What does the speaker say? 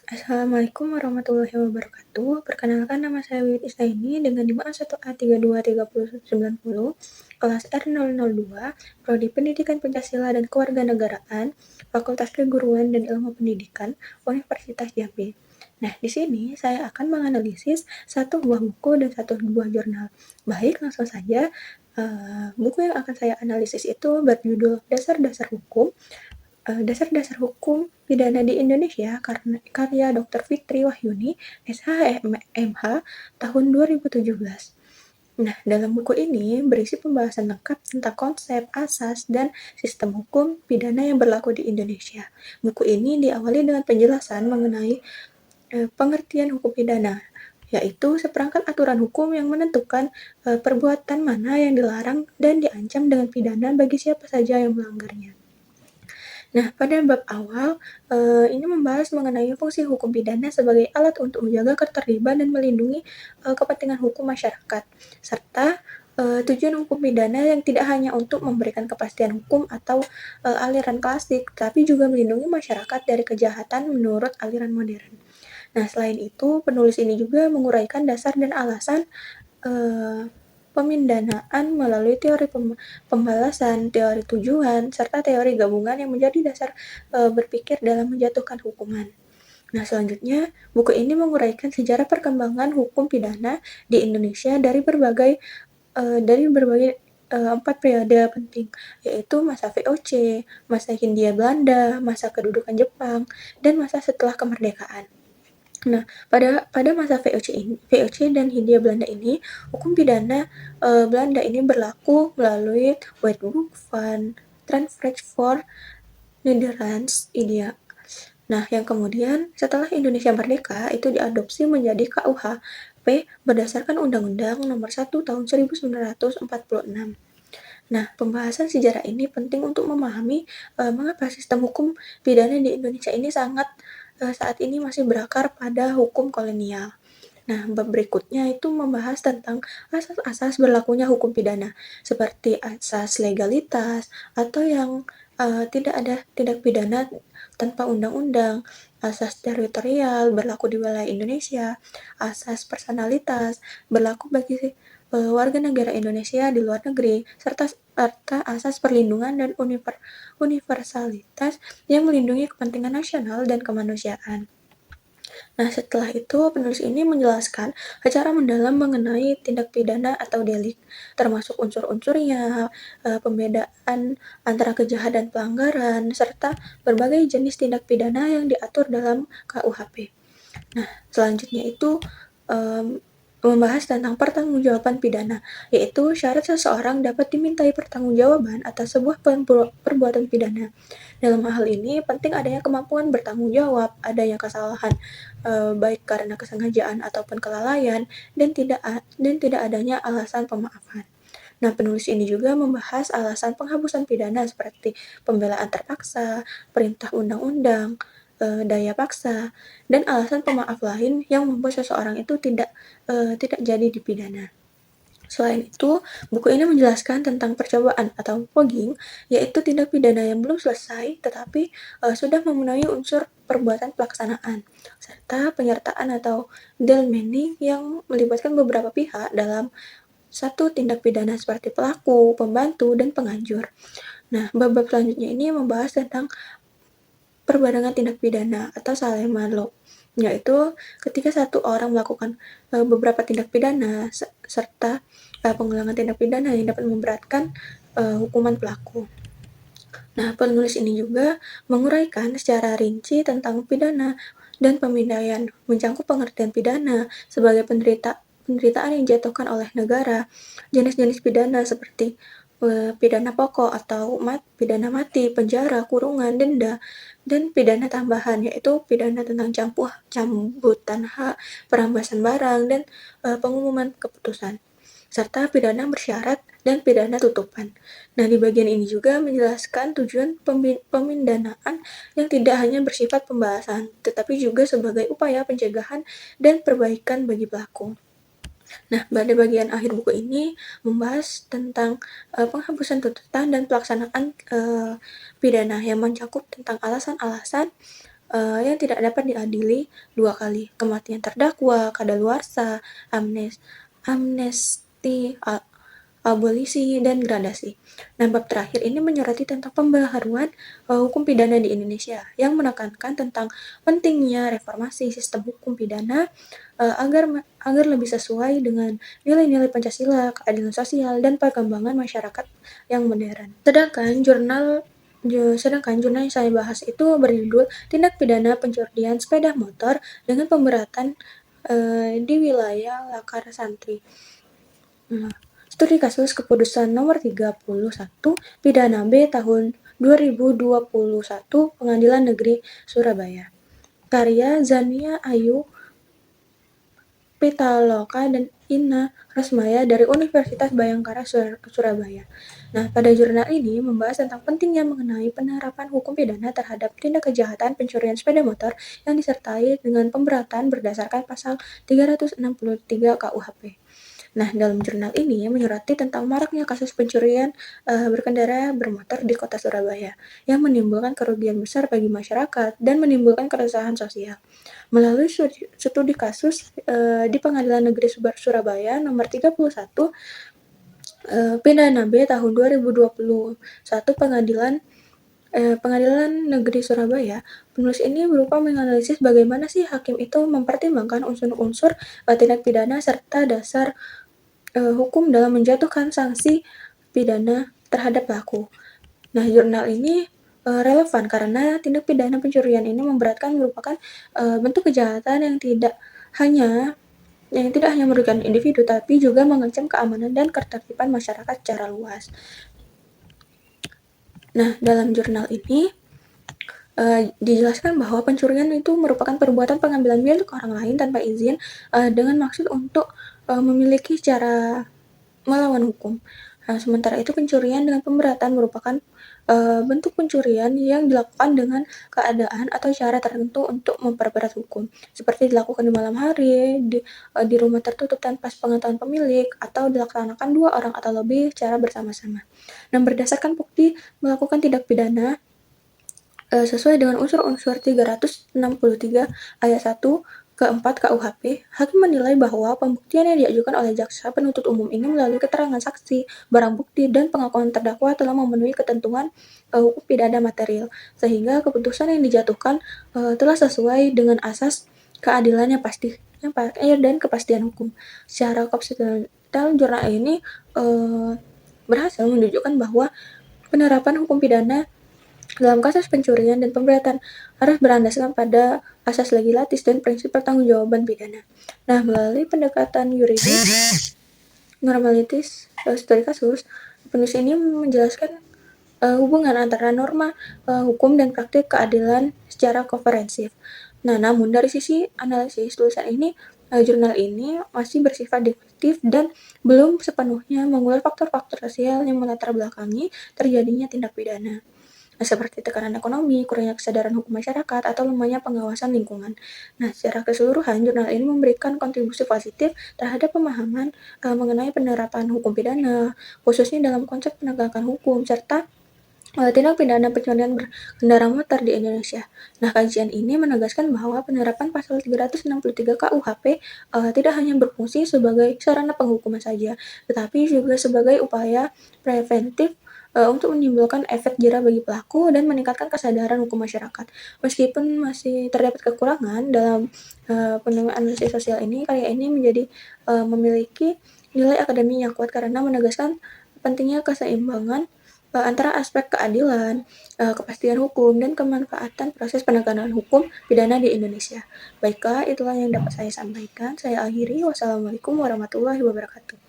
Assalamualaikum warahmatullahi wabarakatuh. Perkenalkan nama saya Wiwit Isnaini dengan NIM A1A3230190, kelas R002, Prodi Pendidikan Pancasila dan Kewarganegaraan, Fakultas Keguruan dan Ilmu Pendidikan, Universitas Jambi. Nah, di sini saya akan menganalisis satu buah buku dan satu buah jurnal. Baik, langsung saja. Buku yang akan saya analisis itu berjudul Dasar-Dasar Hukum, Dasar-Dasar Hukum Pidana di Indonesia karya Dr. Fitri Wahyuni, SH.M.H. tahun 2017. Nah, dalam buku ini berisi pembahasan lengkap tentang konsep, asas, dan sistem hukum pidana yang berlaku di Indonesia. Buku ini diawali dengan penjelasan mengenai pengertian hukum pidana, yaitu seperangkat aturan hukum yang menentukan perbuatan mana yang dilarang dan diancam dengan pidana bagi siapa saja yang melanggarnya. Nah, pada bab awal, ini membahas mengenai fungsi hukum pidana sebagai alat untuk menjaga ketertiban dan melindungi kepentingan hukum masyarakat, serta tujuan hukum pidana yang tidak hanya untuk memberikan kepastian hukum atau aliran klasik, tapi juga melindungi masyarakat dari kejahatan menurut aliran modern. Nah, selain itu, penulis ini juga menguraikan dasar dan alasan pemindanaan melalui teori pembalasan, teori tujuan, serta teori gabungan yang menjadi dasar berpikir dalam menjatuhkan hukuman. Nah, selanjutnya, buku ini menguraikan sejarah perkembangan hukum pidana di Indonesia dari berbagai 4 periode penting, yaitu masa VOC, masa Hindia Belanda, masa kedudukan Jepang, dan masa setelah kemerdekaan. Nah, pada masa VOC dan Hindia Belanda ini, hukum pidana Belanda ini berlaku melalui Wetboek van Transvaart voor Nederlands India. Nah, yang kemudian setelah Indonesia merdeka itu diadopsi menjadi KUHP berdasarkan Undang-Undang Nomor 1 Tahun 1946. Nah, pembahasan sejarah ini penting untuk memahami mengapa sistem hukum pidana di Indonesia ini saat ini masih berakar pada hukum kolonial. Nah, bab berikutnya itu membahas tentang asas-asas berlakunya hukum pidana, seperti asas legalitas atau yang tidak ada tindak pidana tanpa undang-undang, asas teritorial berlaku di wilayah Indonesia, asas personalitas berlaku bagi warga negara Indonesia di luar negeri, serta asas perlindungan dan universalitas yang melindungi kepentingan nasional dan kemanusiaan. Nah, setelah itu penulis ini menjelaskan secara mendalam mengenai tindak pidana atau delik, termasuk unsur-unsurnya, pembedaan antara kejahatan dan pelanggaran, serta berbagai jenis tindak pidana yang diatur dalam KUHP. Nah, selanjutnya itu membahas tentang pertanggungjawaban pidana, yaitu syarat seseorang dapat dimintai pertanggungjawaban atas sebuah perbuatan pidana. Dalam hal ini, penting adanya kemampuan bertanggung jawab, adanya kesalahan, baik karena kesengajaan ataupun kelalaian, dan tidak adanya alasan pemaafan. Nah, penulis ini juga membahas alasan penghapusan pidana seperti pembelaan terpaksa, perintah undang-undang, daya paksa, dan alasan pemaaf lain yang membuat seseorang itu tidak jadi dipidana. Selain itu, buku ini menjelaskan tentang percobaan atau fogging, yaitu tindak pidana yang belum selesai tetapi sudah memenuhi unsur perbuatan pelaksanaan, serta penyertaan atau delmening yang melibatkan beberapa pihak dalam satu tindak pidana seperti pelaku, pembantu, dan penganjur. Nah, bab selanjutnya ini membahas tentang perbadangan tindak pidana atau Salema Law, yaitu ketika satu orang melakukan beberapa tindak pidana serta pengulangan tindak pidana yang dapat memberatkan hukuman pelaku. Nah, penulis ini juga menguraikan secara rinci tentang pidana dan pemindaian, mencangkup pengertian pidana sebagai penderitaan yang dijatuhkan oleh negara, jenis-jenis pidana seperti pidana pokok atau pidana mati, penjara, kurungan, denda, dan pidana tambahan yaitu pidana tentang cambutan hak, perambasan barang, dan pengumuman keputusan, serta pidana bersyarat dan pidana tutupan. Nah, di bagian ini juga menjelaskan tujuan pemindanaan yang tidak hanya bersifat pembahasan, tetapi juga sebagai upaya pencegahan dan perbaikan bagi pelaku. Nah, pada bagian akhir buku ini membahas tentang penghapusan tuntutan dan pelaksanaan pidana yang mencakup tentang alasan-alasan yang tidak dapat diadili 2 kali, kematian terdakwa, kadaluarsa, amnesti, abolisi, dan gradasi. Nah, bab terakhir ini menyoroti tentang pembaharuan hukum pidana di Indonesia yang menekankan tentang pentingnya reformasi sistem hukum pidana agar lebih sesuai dengan nilai-nilai Pancasila, keadilan sosial, dan perkembangan masyarakat yang modern. Sedangkan jurnal yang saya bahas itu berjudul Tindak Pidana Pencurian Sepeda Motor dengan Pemberatan di Wilayah Lakar Santri. Studi kasus keputusan nomor 31 Pidana B tahun 2021 Pengadilan Negeri Surabaya. Karya Zania Ayu Pitaloka dan Ina Rosmaya dari Universitas Bhayangkara Surabaya. Nah, pada jurnal ini membahas tentang pentingnya mengenai penerapan hukum pidana terhadap tindak kejahatan pencurian sepeda motor yang disertai dengan pemberatan berdasarkan pasal 363 KUHP. Nah, dalam jurnal ini menyoroti tentang maraknya kasus pencurian berkendara bermotor di kota Surabaya yang menimbulkan kerugian besar bagi masyarakat dan menimbulkan keresahan sosial. Melalui studi kasus di Pengadilan Negeri Surabaya nomor 31 Pidana B tahun 2021 Pengadilan Negeri Surabaya, penulis ini berupa menganalisis bagaimana sih hakim itu mempertimbangkan unsur-unsur tindak pidana serta dasar hukum dalam menjatuhkan sanksi pidana terhadap pelaku. Nah, jurnal ini relevan karena tindak pidana pencurian ini memberatkan merupakan bentuk kejahatan yang tidak hanya merugikan individu tapi juga mengancam keamanan dan ketertiban masyarakat secara luas. Nah, dalam jurnal ini dijelaskan bahwa pencurian itu merupakan perbuatan pengambilan milik orang lain tanpa izin dengan maksud untuk memiliki cara melawan hukum. Sementara itu pencurian dengan pemberatan merupakan bentuk pencurian yang dilakukan dengan keadaan atau cara tertentu untuk memperberat hukum, seperti dilakukan di malam hari, di rumah tertutup tanpa sepengetahuan pemilik, atau dilaksanakan 2 orang atau lebih secara bersama-sama. Dan berdasarkan bukti melakukan tindak pidana sesuai dengan unsur-unsur 363 ayat 1 ke-4 KUHP, hakim menilai bahwa pembuktian yang diajukan oleh jaksa penuntut umum ini melalui keterangan saksi, barang bukti, dan pengakuan terdakwa telah memenuhi ketentuan hukum pidana material, sehingga keputusan yang dijatuhkan telah sesuai dengan asas keadilan yang pasti dan kepastian hukum. Secara konstitusional, jurnal ini berhasil menunjukkan bahwa penerapan hukum pidana dalam kasus pencurian dan pemberatan harus berlandaskan pada asas legislatif dan prinsip pertanggungjawaban pidana. Nah, melalui pendekatan yuridis, normalitis, studi kasus, penulis ini menjelaskan hubungan antara norma hukum dan praktik keadilan secara komprehensif. Nah, namun dari sisi analisis tulisan ini, jurnal ini masih bersifat deduktif dan belum sepenuhnya mengulas faktor-faktor sosial yang melatar belakangi terjadinya tindak pidana, seperti tekanan ekonomi, kurangnya kesadaran hukum masyarakat, atau lemahnya pengawasan lingkungan. Nah, secara keseluruhan, jurnal ini memberikan kontribusi positif terhadap pemahaman mengenai penerapan hukum pidana, khususnya dalam konsep penegakan hukum, serta tindak pidana pencurian berkendara motor di Indonesia. Nah, kajian ini menegaskan bahwa penerapan pasal 363 KUHP tidak hanya berfungsi sebagai sarana penghukuman saja, tetapi juga sebagai upaya preventif untuk menimbulkan efek jera bagi pelaku dan meningkatkan kesadaran hukum masyarakat. Meskipun masih terdapat kekurangan dalam penemuan analisis sosial ini, karya ini memiliki nilai akademik yang kuat karena menegaskan pentingnya keseimbangan antara aspek keadilan, kepastian hukum, dan kemanfaatan proses penegakan hukum pidana di Indonesia. Baiklah, itulah yang dapat saya sampaikan. Saya akhiri. Wassalamualaikum warahmatullahi wabarakatuh.